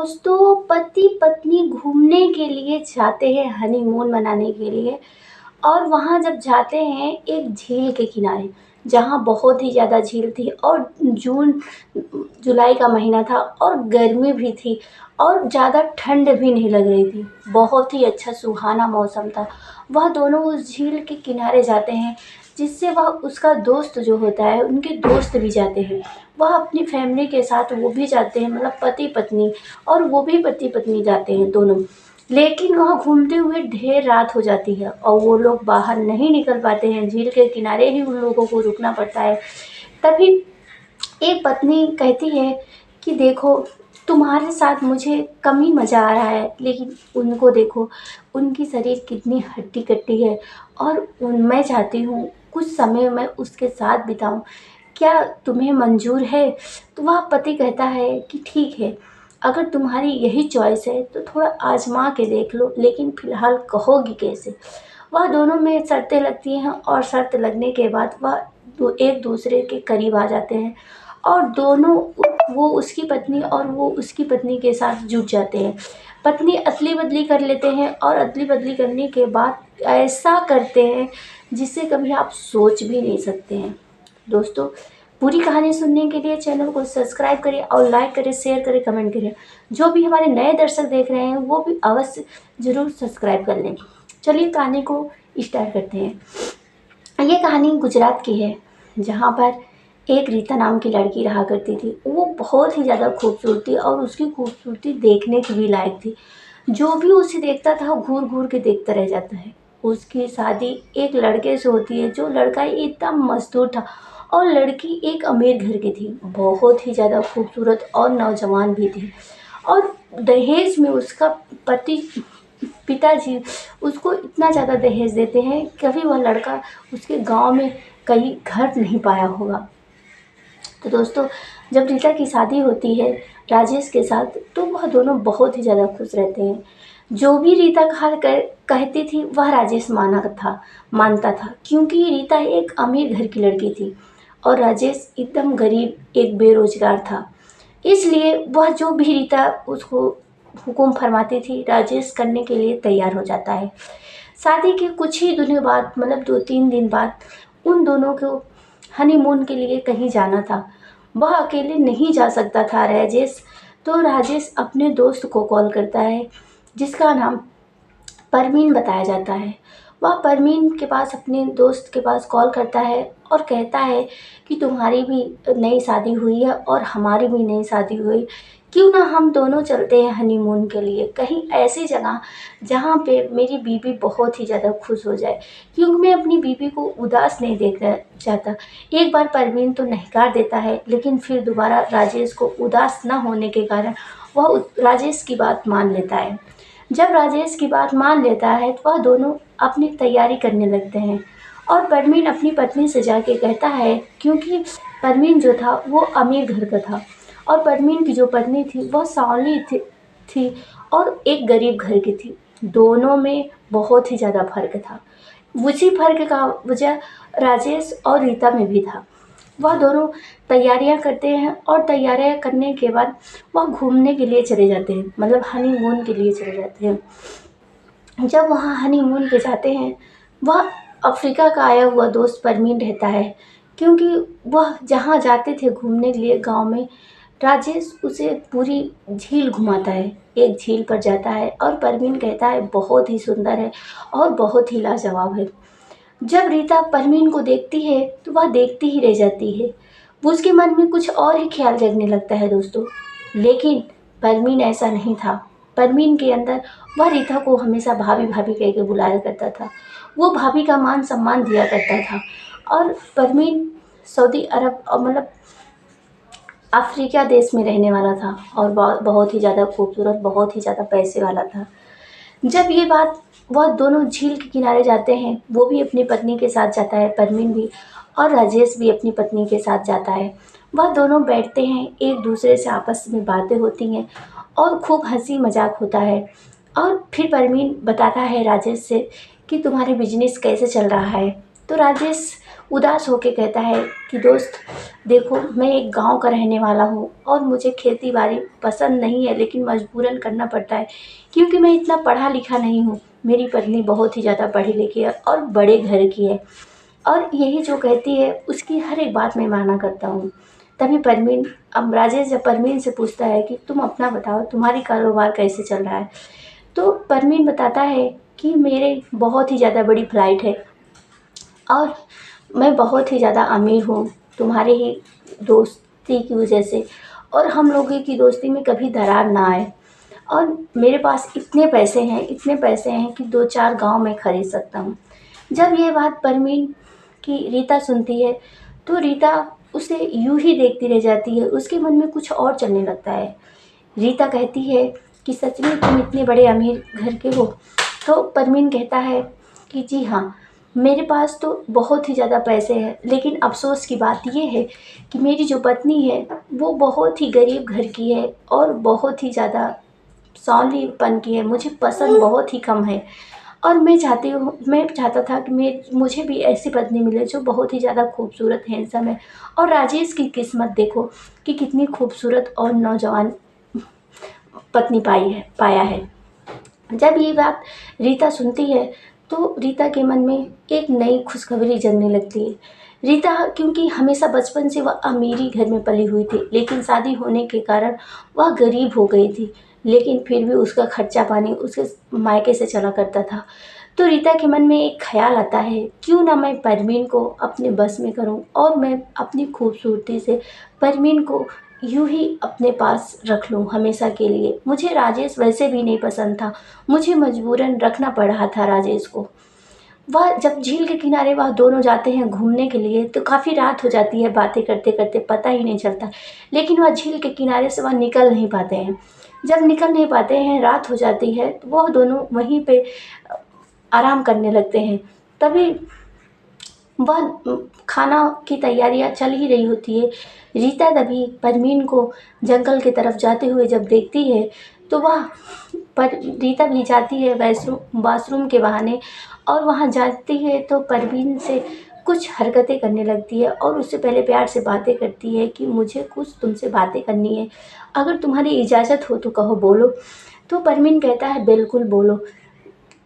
दोस्तों, पति पत्नी घूमने के लिए जाते हैं हनीमून मनाने के लिए। और वहाँ जब जाते हैं एक झील के किनारे, जहाँ बहुत ही ज़्यादा झील थी और जून जुलाई का महीना था और गर्मी भी थी और ज़्यादा ठंड भी नहीं लग रही थी। बहुत ही अच्छा सुहाना मौसम था। वह दोनों उस झील के किनारे जाते हैं, जिससे वह उसका दोस्त जो होता है, उनके दोस्त भी जाते हैं। वह अपनी फैमिली के साथ वो भी जाते हैं, मतलब पति पत्नी, और वो भी पति पत्नी जाते हैं दोनों। लेकिन वहाँ घूमते हुए ढेर रात हो जाती है और वो लोग बाहर नहीं निकल पाते हैं, झील के किनारे ही उन लोगों को रुकना पड़ता है। तभी एक पत्नी कहती है कि देखो, तुम्हारे साथ मुझे कम ही मज़ा आ रहा है, लेकिन उनको देखो, उनकी शरीर कितनी हट्टी कट्टी है और मैं चाहती हूँ कुछ समय मैं उसके साथ बिताऊँ। क्या तुम्हें मंजूर है? तो वह पति कहता है कि ठीक है, अगर तुम्हारी यही चॉइस है तो थोड़ा आजमा के देख लो, लेकिन फ़िलहाल कहोगी कैसे? वह दोनों में शर्तें लगती हैं और शर्त लगने के बाद वह एक दूसरे के करीब आ जाते हैं और दोनों, वो उसकी पत्नी और वो उसकी पत्नी के साथ जुट जाते हैं। पत्नी अदली बदली कर लेते हैं और अदली बदली करने के बाद ऐसा करते हैं जिसे कभी आप सोच भी नहीं सकते हैं। दोस्तों, पूरी कहानी सुनने के लिए चैनल को सब्सक्राइब करें और लाइक करें, शेयर करें, कमेंट करें। जो भी हमारे नए दर्शक देख रहे हैं वो भी अवश्य ज़रूर सब्सक्राइब कर लें। चलिए कहानी को स्टार्ट करते हैं। ये कहानी गुजरात की है, जहाँ पर एक रीता नाम की लड़की रहा करती थी। वो बहुत ही ज़्यादा खूबसूरत थी और उसकी खूबसूरती देखने की भी लायक थी। जो भी उसे देखता था घूर घूर के देखता रह जाता है। उसकी शादी एक लड़के से होती है, जो लड़का एकदम मज़दूर था और लड़की एक अमीर घर की थी, बहुत ही ज़्यादा खूबसूरत और नौजवान भी थी। और दहेज में उसका पति पिताजी उसको इतना ज़्यादा दहेज देते हैं, कभी वह लड़का उसके गांव में कहीं घर नहीं पाया होगा। तो दोस्तों, जब रीता की शादी होती है राजेश के साथ, तो वह दोनों बहुत ही ज़्यादा खुश रहते हैं। जो भी रीता कहती थी वह राजेश मानता था, क्योंकि रीता एक अमीर घर की लड़की थी और राजेश एकदम गरीब एक बेरोजगार था। इसलिए वह जो भी रीता उसको हुक्म फरमाती थी, राजेश करने के लिए तैयार हो जाता है। शादी के कुछ ही दिनों बाद, मतलब 2-3 दिन बाद, उन दोनों को हनीमून के लिए कहीं जाना था। वह अकेले नहीं जा सकता था राजेश, तो राजेश अपने दोस्त को कॉल करता है, जिसका नाम परवीन बताया जाता है। वह परवीन के पास, अपने दोस्त के पास कॉल करता है और कहता है कि तुम्हारी भी नई शादी हुई है और हमारी भी नई शादी हुई, क्यों ना हम दोनों चलते हैं हनीमून के लिए कहीं ऐसी जगह जहाँ पे मेरी बीवी बहुत ही ज़्यादा खुश हो जाए, क्योंकि मैं अपनी बीवी को उदास नहीं देखना चाहता। एक बार परवीन तो नकार देता है, लेकिन फिर दोबारा राजेश को उदास न होने के कारण वह राजेश की बात मान लेता है। जब राजेश की बात मान लेता है तो वह दोनों अपनी तैयारी करने लगते हैं और परवीन अपनी पत्नी से जाके कहता है, क्योंकि परवीन जो था वो अमीर घर का था और परवीन की जो पत्नी थी वह सांवली थी और एक गरीब घर की थी। दोनों में बहुत ही ज़्यादा फर्क था। उसी फर्क का वजह राजेश और रीता में भी था। वह दोनों तैयारियां करते हैं और तैयारियां करने के बाद वह घूमने के लिए चले जाते हैं, मतलब हनीमून के लिए चले जाते हैं। जब वहाँ हनीमून पे जाते हैं, वह अफ्रीका का आया हुआ दोस्त परवीन रहता है, क्योंकि वह जहाँ जाते थे घूमने के लिए गांव में, राजेश उसे पूरी झील घुमाता है। एक झील पर जाता है और परवीन कहता है बहुत ही सुंदर है और बहुत ही लाजवाब है। जब रीता परवीन को देखती है तो वह देखती ही रह जाती है। वो उसके मन में कुछ और ही ख्याल जगने लगता है दोस्तों। लेकिन परवीन ऐसा नहीं था। परवीन के अंदर वह रीता को हमेशा भाभी भाभी कह के बुलाया करता था। वो भाभी का मान सम्मान दिया करता था। और परवीन सऊदी अरब और मतलब अफ्रीका देश में रहने वाला था और बहुत ही ज़्यादा खूबसूरत, बहुत ही ज़्यादा पैसे वाला था। जब ये बात, वह दोनों झील के किनारे जाते हैं, वो भी अपनी पत्नी के साथ जाता है, परवीन भी, और राजेश भी अपनी पत्नी के साथ जाता है। वह दोनों बैठते हैं, एक दूसरे से आपस में बातें होती हैं और खूब हंसी मजाक होता है। और फिर परवीन बताता है राजेश से कि तुम्हारे बिजनेस कैसे चल रहा है। तो राजेश उदास होकर कहता है कि दोस्त देखो, मैं एक गांव का रहने वाला हूँ और मुझे खेती बाड़ी पसंद नहीं है, लेकिन मजबूरन करना पड़ता है क्योंकि मैं इतना पढ़ा लिखा नहीं हूँ। मेरी पत्नी बहुत ही ज़्यादा पढ़ी लिखी है और बड़े घर की है, और यही जो कहती है उसकी हर एक बात मैं माना करता हूँ। तभी परवीन, अब राजेश जब परवीन से पूछता है कि तुम अपना बताओ, तुम्हारी कारोबार कैसे चल रहा है, तो परवीन बताता है कि मेरे बहुत ही ज़्यादा बड़ी फ्लाइट है और मैं बहुत ही ज़्यादा अमीर हूँ तुम्हारे ही दोस्ती की वजह से, और हम लोगों की दोस्ती में कभी दरार ना आए, और मेरे पास इतने पैसे हैं, इतने पैसे हैं कि 2-4 गांव में खरीद सकता हूँ। जब ये बात परवीन की रीता सुनती है तो रीता उसे यूं ही देखती रह जाती है, उसके मन में कुछ और चलने लगता है। रीता कहती है कि सच में तुम इतने बड़े अमीर घर के हो? तो परवीन कहता है कि जी हाँ, मेरे पास तो बहुत ही ज़्यादा पैसे हैं, लेकिन अफ़सोस की बात ये है कि मेरी जो पत्नी है वो बहुत ही गरीब घर की है और बहुत ही ज़्यादा सांवलीपन की है, मुझे पसंद बहुत ही कम है। और मैं चाहता था कि मुझे भी ऐसी पत्नी मिले जो बहुत ही ज़्यादा खूबसूरत हैंडसम है। और राजेश की किस्मत देखो कि कितनी खूबसूरत और नौजवान पत्नी पाया है। जब ये बात रीता सुनती है तो रीता के मन में एक नई खुशखबरी जगने लगती है। रीता, क्योंकि हमेशा बचपन से वह अमीरी घर में पली हुई थी, लेकिन शादी होने के कारण वह गरीब हो गई थी, लेकिन फिर भी उसका खर्चा पानी उसके मायके से चला करता था। तो रीता के मन में एक ख्याल आता है, क्यों ना मैं परवीन को अपने बस में करूं और मैं अपनी खूबसूरती से परवीन को यूं ही अपने पास रख लूं हमेशा के लिए। मुझे राजेश वैसे भी नहीं पसंद था, मुझे मजबूरन रखना पड़ रहा था राजेश को। वह जब झील के किनारे वह दोनों जाते हैं घूमने के लिए तो काफ़ी रात हो जाती है, बातें करते करते पता ही नहीं चलता, लेकिन वह झील के किनारे से वह निकल नहीं पाते हैं। जब निकल नहीं पाते हैं, रात हो जाती है, तो वह दोनों वहीं पे आराम करने लगते हैं। तभी वह खाना की तैयारियां चल ही रही होती है। रीता तभी परवीन को जंगल की तरफ जाते हुए जब देखती है तो वह पर रीता भी जाती है वॉशरूम के बहाने, और वहाँ जाती है तो परवीन से कुछ हरकतें करने लगती है और उससे पहले प्यार से बातें करती है कि मुझे कुछ तुमसे बातें करनी है, अगर तुम्हारी इजाज़त हो तो कहो, बोलो। तो परवीन कहता है बिल्कुल बोलो।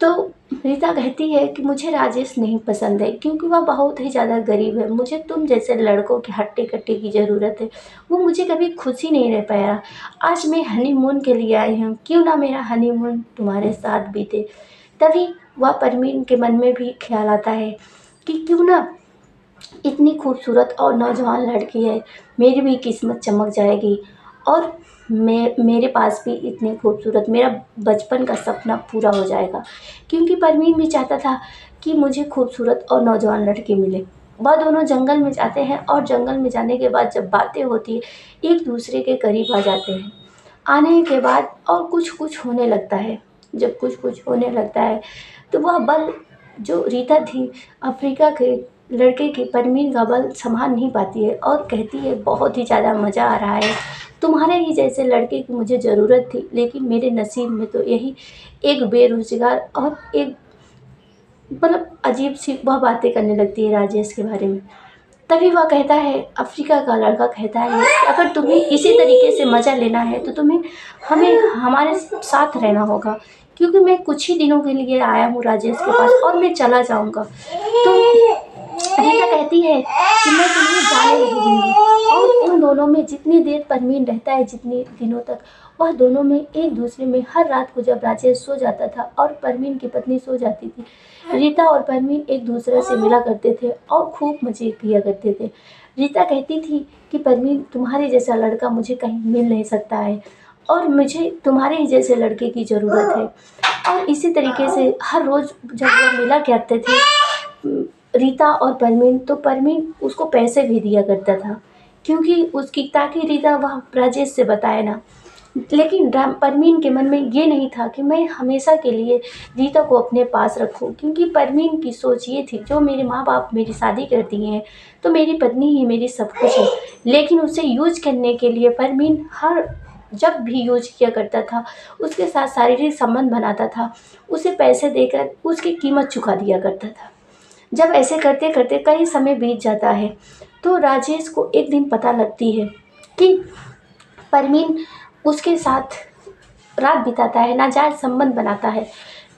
तो रीता कहती है कि मुझे राजेश नहीं पसंद है क्योंकि वह बहुत ही ज़्यादा गरीब है, मुझे तुम जैसे लड़कों के हट्टे कट्टे की ज़रूरत है, वो मुझे कभी खुशी नहीं रह पाया। आज मैं हनीमून के लिए आई हूँ, क्यों ना मेरा हनीमून तुम्हारे साथ बीते। तभी वह परवीन के मन में भी ख्याल आता है कि क्यों ना इतनी खूबसूरत और नौजवान लड़की है, मेरी भी किस्मत चमक जाएगी और मेरे पास भी इतनी खूबसूरत, मेरा बचपन का सपना पूरा हो जाएगा। क्योंकि परवीन भी चाहता था कि मुझे खूबसूरत और नौजवान लड़की मिले। वह दोनों जंगल में जाते हैं और जंगल में जाने के बाद जब बातें होती है एक दूसरे के करीब आ जाते हैं। आने के बाद और कुछ कुछ होने लगता है। जब कुछ कुछ होने लगता है तो वह बल जो रीता थी अफ्रीका के लड़के की, परवीन का बल संभाल नहीं पाती है और कहती है बहुत ही ज़्यादा मज़ा आ रहा है, तुम्हारे ही जैसे लड़के की मुझे ज़रूरत थी, लेकिन मेरे नसीब में तो यही एक बेरोजगार और एक मतलब अजीब सी वह बातें करने लगती है राजेश के बारे में। तभी वह कहता है, अफ्रीका का लड़का कहता है कि अगर तुम्हें इसी तरीके से मज़ा लेना है तो तुम्हें हमें हमारे साथ रहना होगा, क्योंकि मैं कुछ ही दिनों के लिए आया हूँ राजेश के पास और मैं चला जाऊँगा। तो रीता कहती है कि मैं तुम्हें जाने नहीं दूँगी, और उन दोनों में जितनी देर परवीन रहता है, जितने दिनों तक, वह दोनों में एक दूसरे में हर रात को जब राजेश सो जाता था और परवीन की पत्नी सो जाती थी, रीता और परवीन एक दूसरे से मिला करते थे और खूब मज़े किया करते थे। रीता कहती थी कि परवीन, तुम्हारे जैसा लड़का मुझे कहीं मिल नहीं सकता है और मुझे तुम्हारे ही जैसे लड़के की ज़रूरत है। और इसी तरीके से हर रोज़ जब वो मिला करते थे रीता और परवीन, तो परवीन उसको पैसे भी दिया करता था क्योंकि उसकी, ताकि रीता वह राजेश से बताए ना। लेकिन परवीन के मन में ये नहीं था कि मैं हमेशा के लिए रीता को अपने पास रखूं, क्योंकि परवीन की सोच ये थी, जो मेरे माँ बाप मेरी शादी कर दिए हैं तो मेरी पत्नी ही मेरी सब कुछ है, लेकिन उसे यूज करने के लिए परवीन हर जब भी यूज किया करता था, उसके साथ शारीरिक संबंध बनाता था, उसे पैसे देकर उसकी कीमत चुका दिया करता था। जब ऐसे करते करते कई समय बीत जाता है तो राजेश को एक दिन पता लगती है कि परवीन उसके साथ रात बिताता है, नाजायज़ संबंध बनाता है।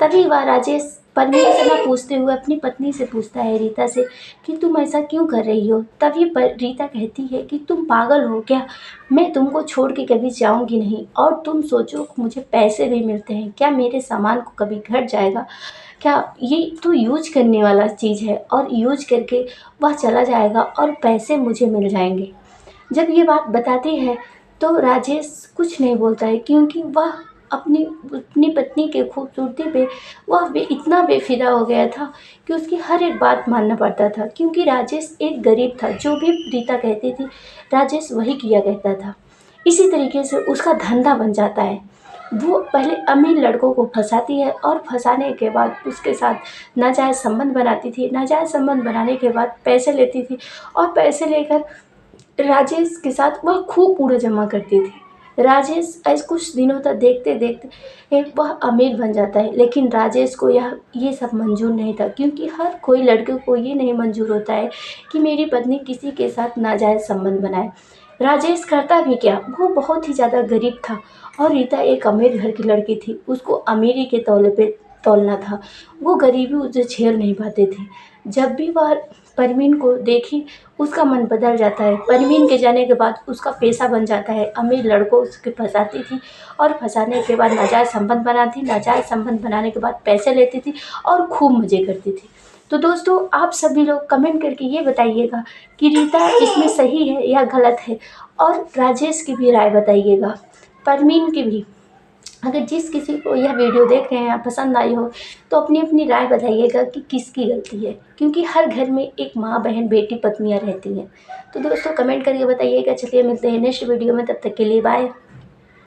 तभी वह राजेश परवीन से ना पूछते हुए अपनी पत्नी से पूछता है, रीता से, कि तुम ऐसा क्यों कर रही हो। तभी रीता कहती है कि तुम पागल हो क्या, मैं तुमको छोड़ के कभी जाऊंगी नहीं, और तुम सोचो मुझे पैसे भी मिलते हैं, क्या मेरे सामान को कभी घट जाएगा, क्या ये तो यूज करने वाला चीज़ है, और यूज करके वह चला जाएगा और पैसे मुझे मिल जाएंगे। जब ये बात बताती है तो राजेश कुछ नहीं बोलता है, क्योंकि वह अपनी अपनी पत्नी के खूबसूरती पे वह इतना बेफिदा हो गया था कि उसकी हर एक बात मानना पड़ता था, क्योंकि राजेश एक गरीब था। जो भी रीता कहती थी राजेश वही किया करता था। इसी तरीके से उसका धंधा बन जाता है। वो पहले अमीर लड़कों को फंसाती है और फंसाने के बाद उसके साथ नाजायज़ संबंध बनाती थी। नाजायज़ संबंध बनाने के बाद पैसे लेती थी, और पैसे लेकर राजेश के साथ वह खूब कूड़ा जमा करती थी। राजेश ऐसे कुछ दिनों तक देखते देखते वह अमीर बन जाता है, लेकिन राजेश को ये सब मंजूर नहीं था, क्योंकि हर कोई लड़के को ये नहीं मंजूर होता है कि मेरी पत्नी किसी के साथ नाजायज़ संबंध बनाए। राजेश करता भी क्या, वो बहुत ही ज़्यादा गरीब था, और रीता एक अमीर घर की लड़की थी, उसको अमीरी के तौले पे तौलना था। वो गरीबी उसे झेल नहीं पाते थे। जब भी वह परवीन को देखी उसका मन बदल जाता है। परवीन के जाने के बाद उसका पेशा बन जाता है, अमीर लड़कों उसके फंसाती थी, और फंसाने के बाद नाजायज़ संबंध बनाती, नाजायज़ संबंध बनाने के बाद पैसे लेती थी और खूब मज़े करती थी। तो दोस्तों, आप सभी लोग कमेंट करके ये बताइएगा कि रीता इसमें सही है या गलत है, और राजेश की भी राय बताइएगा, परवीन की भी। अगर जिस किसी को यह वीडियो देख रहे हैं पसंद आई हो तो अपनी अपनी राय बताइएगा कि किसकी गलती है, क्योंकि हर घर में एक माँ, बहन, बेटी, पत्नियाँ रहती हैं। तो दोस्तों, कमेंट करके बताइएगा। चलिए मिलते हैं नेक्स्ट वीडियो में, तब तक के लिए बाय।